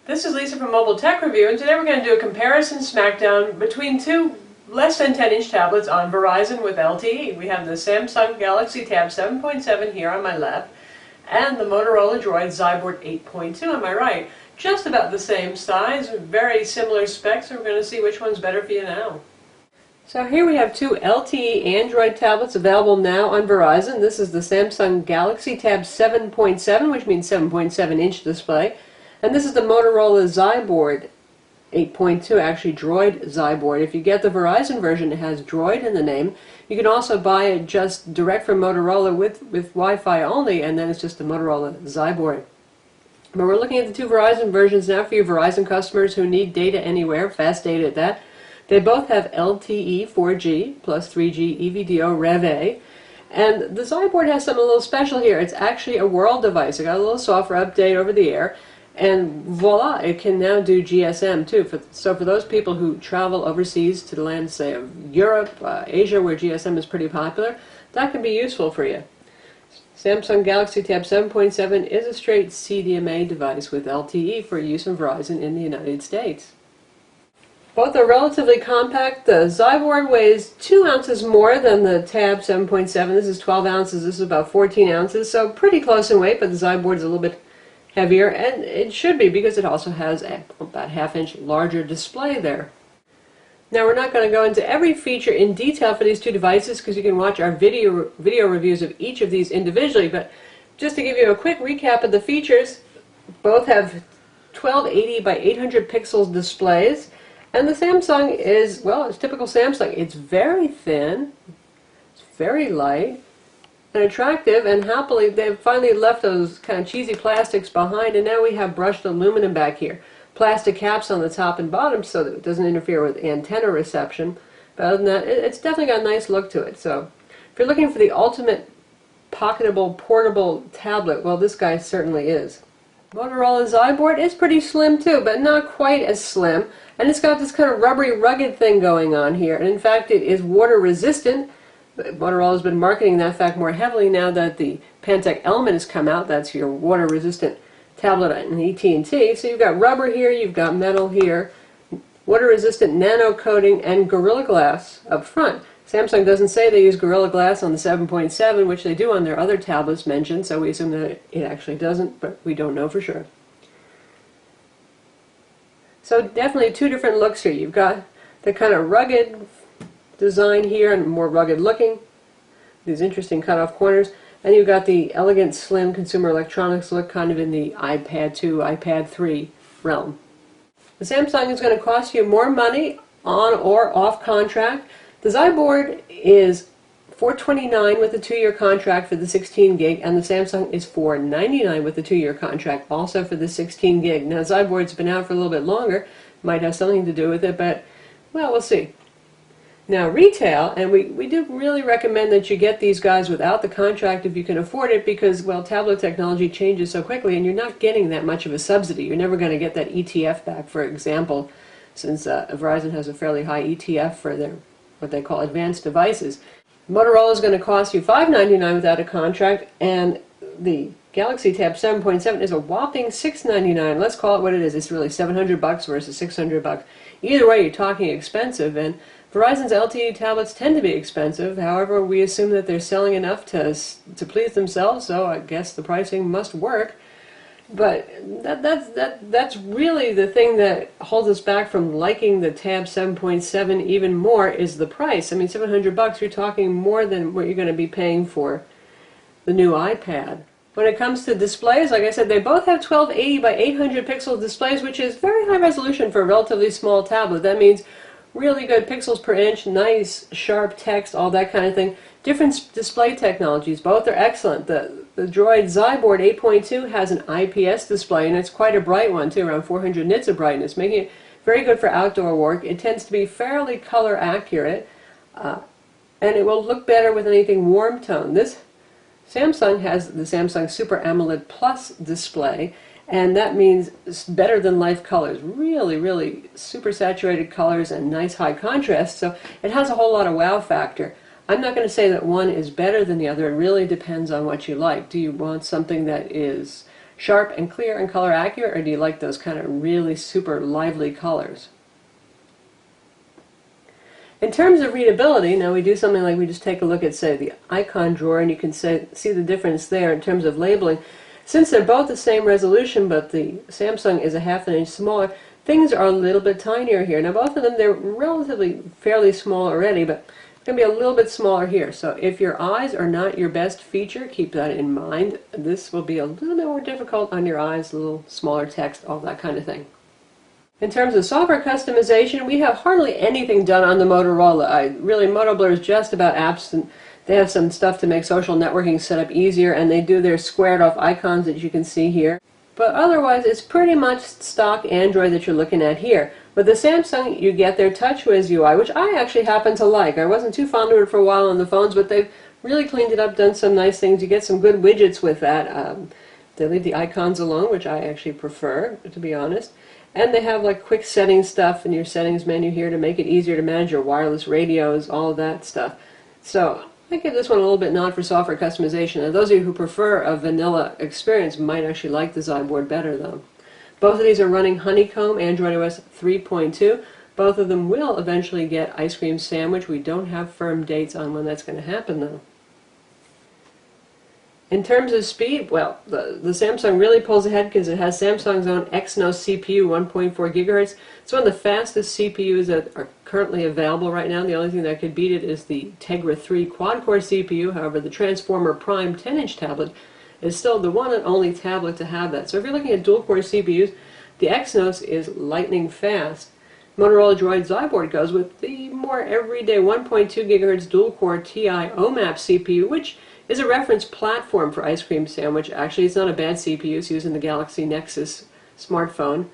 This is Lisa from Mobile Tech Review, and today we're going to do a comparison smackdown between two less than 10-inch tablets on Verizon with LTE. We have the Samsung Galaxy Tab 7.7 here on my left, and the Motorola Droid XYBoard 8.2 on my right. Just about the same size, very similar specs, and we're going to see which one's better for you now. So here we have two LTE Android tablets available now on Verizon. This is the Samsung Galaxy Tab 7.7, which means 7.7-inch display. And this is the Motorola XYBoard 8.2, actually Droid XYBoard. If you get the Verizon version, it has Droid in the name. You can also buy it just direct from Motorola with Wi-Fi only, and then it's just the Motorola XYBoard. But we're looking at the two Verizon versions now for you Verizon customers who need data anywhere, fast data at that. They both have LTE 4G plus 3G EVDO Rev-A. And the XYBoard has something a little special here. It's actually a world device. It got a little software update over the air. And voila, it can now do GSM too. So for those people who travel overseas to the lands, say, of Europe, Asia, where GSM is pretty popular, that can be useful for you. Samsung Galaxy Tab 7.7 is a straight CDMA device with LTE for use in Verizon in the United States. Both are relatively compact. The XYBoard weighs 2 ounces more than the Tab 7.7. This is 12 ounces, this is about 14 ounces, so pretty close in weight, but the XYBoard is a little bit heavier, and it should be because it also has about half-inch larger display there. Now we're not going to go into every feature in detail for these two devices because you can watch our video reviews of each of these individually, but just to give you a quick recap of the features, both have 1280 by 800 pixels displays, and the Samsung is, well, it's typical Samsung. It's very thin, it's very light, and attractive, and happily they've finally left those kind of cheesy plastics behind, and now we have brushed aluminum back here. Plastic caps on the top and bottom so that it doesn't interfere with antenna reception. But other than that, it's definitely got a nice look to it. So if you're looking for the ultimate pocketable, portable tablet, well, this guy certainly is. Motorola XYBoard is pretty slim too, but not quite as slim. And it's got this kind of rubbery, rugged thing going on here. And in fact, it is water resistant. Motorola has been marketing that fact more heavily now that the Pantech Element has come out. That's your water resistant tablet and AT&T. So you've got rubber here, you've got metal here, water resistant nano coating, and Gorilla Glass up front. Samsung doesn't say they use Gorilla Glass on the 7.7, which they do on their other tablets mentioned, so we assume that it actually doesn't, but we don't know for sure. So definitely two different looks here. You've got the kind of rugged design here and more rugged looking, these interesting cut-off corners, and you've got the elegant, slim consumer electronics look kind of in the iPad 2, iPad 3 realm. The Samsung is going to cost you more money on or off contract. The XYBoard is $429 with a 2-year contract for the 16 gig, and the Samsung is $499 with a 2-year contract also for the 16 gig. Now XYBoard's been out for a little bit longer, might have something to do with it, but well, we'll see. Now retail, and we do really recommend that you get these guys without the contract if you can afford it because, well, tablet technology changes so quickly and you're not getting that much of a subsidy. You're never going to get that ETF back, for example, since Verizon has a fairly high ETF for their what they call advanced devices. Motorola is going to cost you $599 without a contract, and the Galaxy Tab 7.7 is a whopping $699. Let's call it what it is. It's really $700 versus $600. Either way, you're talking expensive, and Verizon's LTE tablets tend to be expensive. However, we assume that they're selling enough to please themselves, so I guess the pricing must work. But that's really the thing that holds us back from liking the Tab 7.7 even more is the price. I mean, $700, you're talking more than what you're going to be paying for the new iPad. When it comes to displays, like I said, they both have 1280 by 800 pixel displays, which is very high resolution for a relatively small tablet. That means really good pixels per inch, nice sharp text, all that kind of thing. Different display technologies, both are excellent. The Droid XYBoard 8.2 has an IPS display, and it's quite a bright one too, around 400 nits of brightness, making it very good for outdoor work. It tends to be fairly color accurate, and it will look better with anything warm tone. This Samsung has the Samsung Super AMOLED Plus display, and that means better than life colors. Really, really super saturated colors and nice high contrast, so it has a whole lot of wow factor. I'm not going to say that one is better than the other. It really depends on what you like. Do you want something that is sharp and clear and color accurate, or do you like those kind of really super lively colors? In terms of readability, now we do something like we just take a look at, say, the icon drawer, and you can see the difference there in terms of labeling. Since they're both the same resolution, but the Samsung is a half an inch smaller, things are a little bit tinier here. Now both of them, they're relatively fairly small already, but it's going to be a little bit smaller here. So if your eyes are not your best feature, keep that in mind. This will be a little bit more difficult on your eyes, a little smaller text, all that kind of thing. In terms of software customization, we have hardly anything done on the Motorola. Motoblur is just about apps, and they have some stuff to make social networking set up easier, and they do their squared off icons that you can see here. But otherwise, it's pretty much stock Android that you're looking at here. With the Samsung, you get their TouchWiz UI, which I actually happen to like. I wasn't too fond of it for a while on the phones, but they've really cleaned it up, done some nice things. You get some good widgets with that. They leave the icons alone, which I actually prefer, to be honest. And they have like quick settings stuff in your settings menu here to make it easier to manage your wireless radios, all of that stuff. So I give this one a little bit nod for software customization. Now those of you who prefer a vanilla experience might actually like the XYBoard better though. Both of these are running Honeycomb, Android OS 3.2. Both of them will eventually get Ice Cream Sandwich. We don't have firm dates on when that's going to happen though. In terms of speed, well, the Samsung really pulls ahead because it has Samsung's own Exynos CPU, 1.4 gigahertz. It's one of the fastest CPUs that are currently available right now. The only thing that could beat it is the Tegra 3 quad-core CPU. However, the Transformer Prime 10-inch tablet is still the one and only tablet to have that. So if you're looking at dual-core CPUs, the Exynos is lightning fast. Motorola Droid XYBoard goes with the more everyday 1.2 gigahertz dual-core TI OMAP CPU, which is a reference platform for Ice Cream Sandwich. Actually, it's not a bad CPU. It's using the Galaxy Nexus smartphone,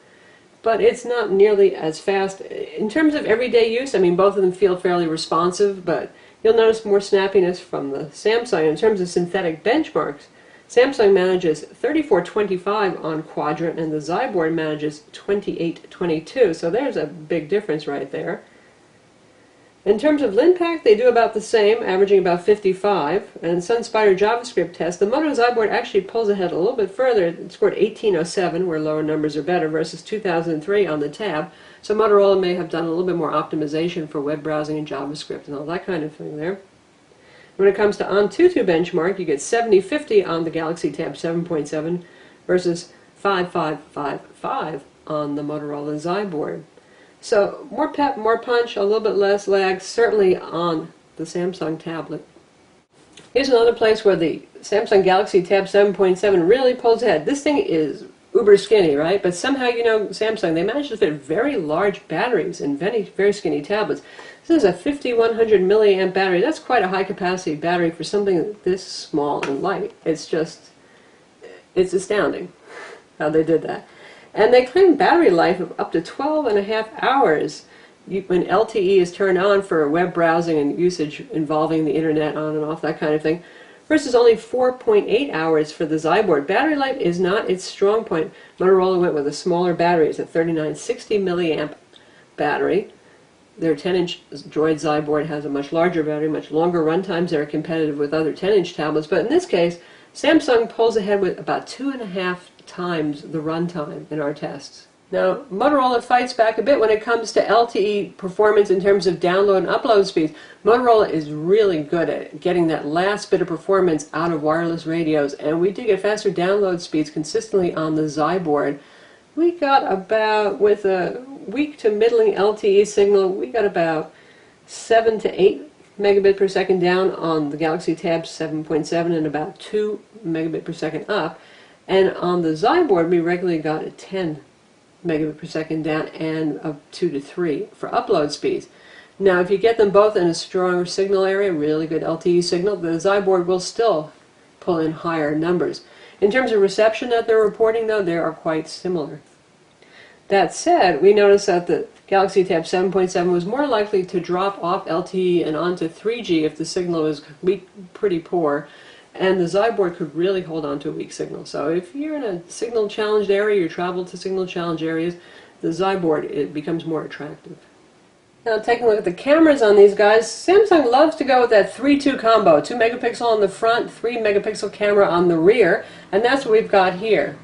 but it's not nearly as fast. In terms of everyday use, I mean, both of them feel fairly responsive, but you'll notice more snappiness from the Samsung. In terms of synthetic benchmarks, Samsung manages 3425 on Quadrant, and the XYBoard manages 2822, so there's a big difference right there. In terms of LinPack, they do about the same, averaging about 55. And SunSpider JavaScript test, the Moto XYBoard actually pulls ahead a little bit further. It scored 1807, where lower numbers are better, versus 2003 on the tab. So Motorola may have done a little bit more optimization for web browsing and JavaScript and all that kind of thing there. When it comes to Antutu benchmark, you get 7050 on the Galaxy Tab 7.7 versus 5555 on the Motorola XYBoard. So more pep, more punch, a little bit less lag, certainly on the Samsung tablet. Here's another place where the Samsung Galaxy Tab 7.7 really pulls ahead. This thing is uber skinny, right? But somehow, you know, Samsung, they managed to fit very large batteries in very skinny tablets. This is a 5100 milliamp battery. That's quite a high capacity battery for something this small and light. It's astounding how they did that. And they claim battery life of up to 12.5 hours when LTE is turned on for web browsing and usage involving the internet on and off, that kind of thing, versus only 4.8 hours for the XYBoard. Battery life is not its strong point. Motorola went with a smaller battery. It's a 3960 milliamp battery. Their 10-inch Droid XYBoard has a much larger battery, much longer run times. They're competitive with other 10-inch tablets, but in this case, Samsung pulls ahead with about 2.5 times the runtime in our tests. Now, Motorola fights back a bit when it comes to LTE performance in terms of download and upload speeds. Motorola is really good at getting that last bit of performance out of wireless radios, and we do get faster download speeds consistently on the XYBoard. We got about, with a weak to middling LTE signal, we got about 7 to 8 megabit per second down on the Galaxy Tab 7.7 and about 2 megabit per second up. And on the XYBoard, we regularly got a 10 megabit per second down and a 2 to 3 for upload speeds. Now, if you get them both in a stronger signal area, really good LTE signal, the XYBoard will still pull in higher numbers. In terms of reception that they're reporting, though, they are quite similar. That said, we noticed that the Galaxy Tab 7.7 was more likely to drop off LTE and onto 3G if the signal was weak, pretty poor, and the XYBoard could really hold on to a weak signal. So if you're in a signal-challenged area, you travel to signal-challenged areas, the XYBoard, it becomes more attractive. Now, taking a look at the cameras on these guys, Samsung loves to go with that 3-2 combo, 2 megapixel on the front, 3 megapixel camera on the rear, and that's what we've got here.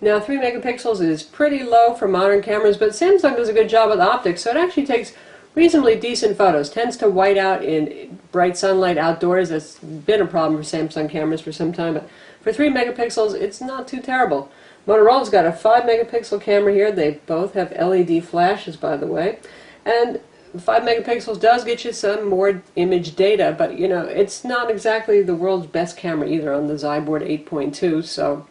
Now 3 megapixels is pretty low for modern cameras, but Samsung does a good job with optics, so it actually takes reasonably decent photos. Tends to white out in bright sunlight outdoors. That's been a problem for Samsung cameras for some time, but for 3 megapixels it's not too terrible. Motorola's got a 5 megapixel camera here. They both have LED flashes, by the way, and 5 megapixels does get you some more image data, but you know, it's not exactly the world's best camera either on the XYBoard 8.2, so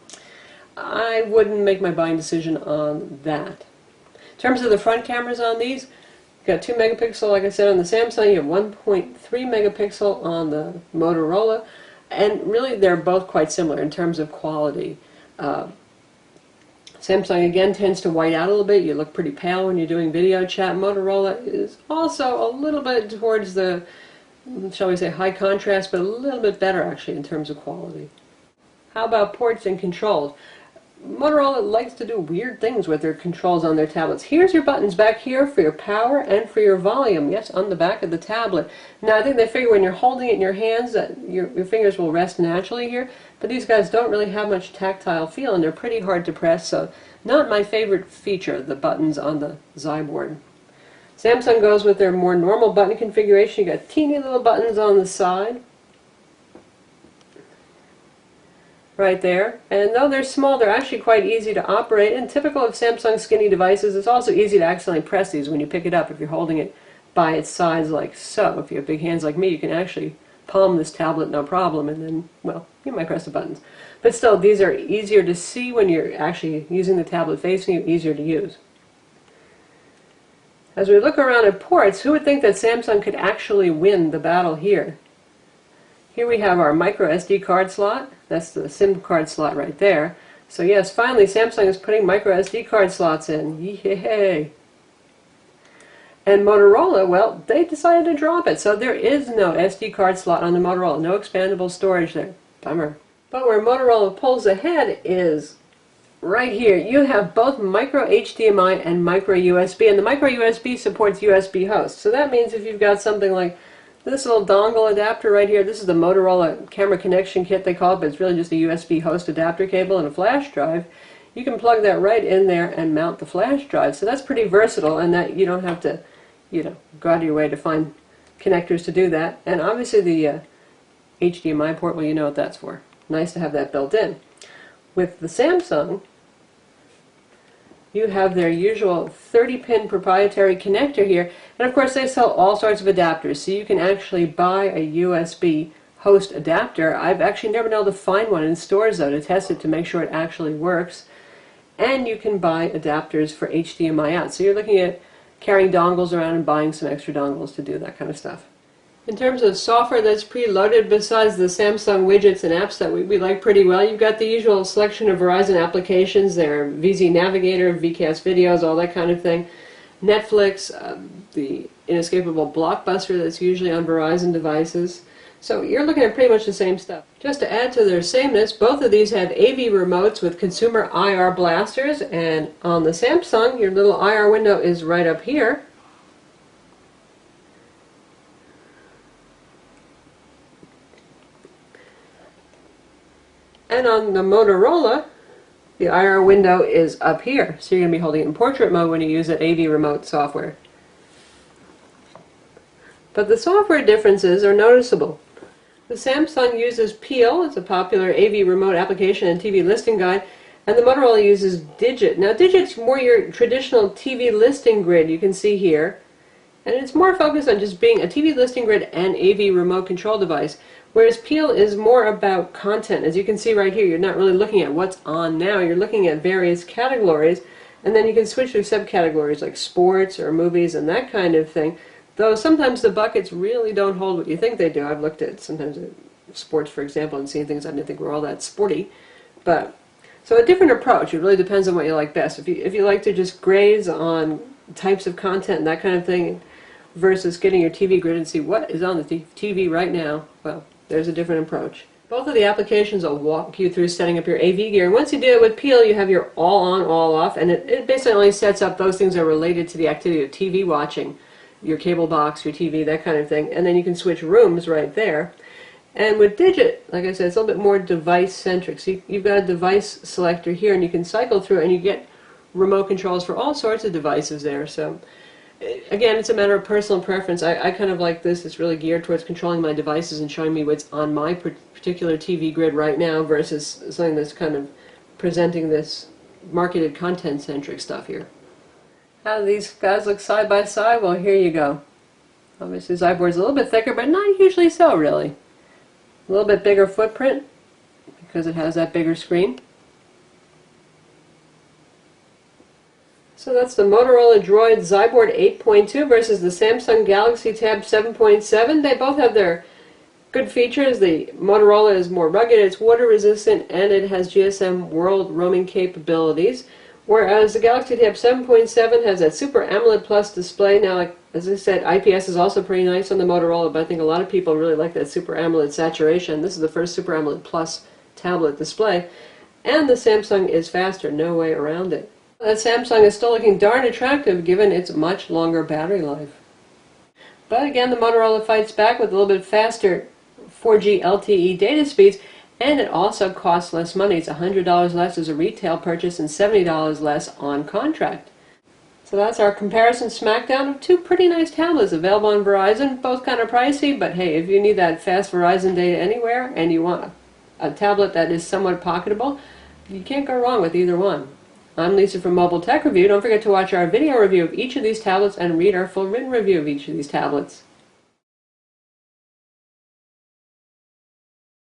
I wouldn't make my buying decision on that. In terms of the front cameras on these, you've got 2 megapixel, like I said, on the Samsung. You have 1.3 megapixel on the Motorola, and really they're both quite similar in terms of quality. Samsung again tends to white out a little bit. You look pretty pale when you're doing video chat. Motorola is also a little bit towards the, shall we say, high contrast, but a little bit better actually in terms of quality. How about ports and controls? Motorola likes to do weird things with their controls on their tablets. Here's your buttons back here for your power and for your volume. Yes, on the back of the tablet. Now I think they figure when you're holding it in your hands that your fingers will rest naturally here, but these guys don't really have much tactile feel and they're pretty hard to press, so not my favorite feature, the buttons on the XYBoard. Samsung goes with their more normal button configuration. You got teeny little buttons on the side. Right there, and though they're small, they're actually quite easy to operate, and typical of Samsung skinny devices, it's also easy to accidentally press these when you pick it up if you're holding it by its sides like so. If you have big hands like me, you can actually palm this tablet no problem, and then, well, you might press the buttons. But still, these are easier to see when you're actually using the tablet facing you, easier to use. As we look around at ports, who would think that Samsung could actually win the battle here? Here we have our micro SD card slot. That's the SIM card slot right there. So yes, finally Samsung is putting micro SD card slots in. Yay! And Motorola, well, they decided to drop it. So there is no SD card slot on the Motorola. No expandable storage there. Bummer. But where Motorola pulls ahead is right here. You have both micro HDMI and micro USB. And the micro USB supports USB host. So that means if you've got something like this little dongle adapter right here, this is the Motorola camera connection kit they call it, but it's really just a USB host adapter cable and a flash drive. You can plug that right in there and mount the flash drive. So that's pretty versatile, and that you don't have to, go out of your way to find connectors to do that. And obviously the HDMI port, well, you know what that's for. Nice to have that built in. With the Samsung, you have their usual 30-pin proprietary connector here, and of course they sell all sorts of adapters, so you can actually buy a USB host adapter. I've actually never been able to find one in stores though to test it to make sure it actually works. And you can buy adapters for HDMI out, so you're looking at carrying dongles around and buying some extra dongles to do that kind of stuff. In terms of software that's preloaded, besides the Samsung widgets and apps that we like pretty well, you've got the usual selection of Verizon applications there, VZ Navigator, VCast videos, all that kind of thing. Netflix, the inescapable Blockbuster that's usually on Verizon devices. So you're looking at pretty much the same stuff. Just to add to their sameness, both of these have AV remotes with consumer IR blasters, and on the Samsung, your little IR window is right up here. And on the Motorola, the IR window is up here. So you're going to be holding it in portrait mode when you use that AV remote software. But the software differences are noticeable. The Samsung uses Peel, it's a popular AV remote application and TV listing guide, and the Motorola uses Digit. Now Digit's more your traditional TV listing grid you can see here, and it's more focused on just being a TV listing grid and AV remote control device. Whereas Peel is more about content. As you can see right here, you're not really looking at what's on now, you're looking at various categories, and then you can switch through subcategories like sports or movies and that kind of thing. Though sometimes the buckets really don't hold what you think they do. I've looked at sometimes at sports, for example, and seen things I didn't think were all that sporty. But so a different approach. It really depends on what you like best. If you like to just graze on types of content and that kind of thing, versus getting your TV grid and see what is on the TV right now, well, there's a different approach. Both of the applications will walk you through setting up your AV gear. And once you do it with Peel, you have your all on, all off, and it basically only sets up those things that are related to the activity of TV watching, your cable box, your TV, that kind of thing. And then you can switch rooms right there. And with Digit, like I said, it's a little bit more device-centric. So you've got a device selector here, and you can cycle through, and you get remote controls for all sorts of devices there. So again, it's a matter of personal preference. I kind of like this. It's really geared towards controlling my devices and showing me what's on my particular TV grid right now versus something that's kind of presenting this marketed content-centric stuff here. How do these guys look side by side? Well, here you go. Obviously, XYBoard's a little bit thicker, but not usually so, really. A little bit bigger footprint because it has that bigger screen. So that's the Motorola Droid XYBoard 8.2 versus the Samsung Galaxy Tab 7.7. They both have their good features. The Motorola is more rugged, it's water resistant, and it has GSM world roaming capabilities. Whereas the Galaxy Tab 7.7 has that Super AMOLED Plus display. Now, like, as I said, IPS is also pretty nice on the Motorola, but I think a lot of people really like that Super AMOLED saturation. This is the first Super AMOLED Plus tablet display. And the Samsung is faster, no way around it. That Samsung is still looking darn attractive given its much longer battery life. But again, the Motorola fights back with a little bit faster 4G LTE data speeds, and it also costs less money. It's $100 less as a retail purchase and $70 less on contract. So that's our comparison smackdown of two pretty nice tablets available on Verizon. Both kind of pricey, but hey, if you need that fast Verizon data anywhere and you want a tablet that is somewhat pocketable, you can't go wrong with either one. I'm Lisa from Mobile Tech Review. Don't forget to watch our video review of each of these tablets and read our full written review of each of these tablets.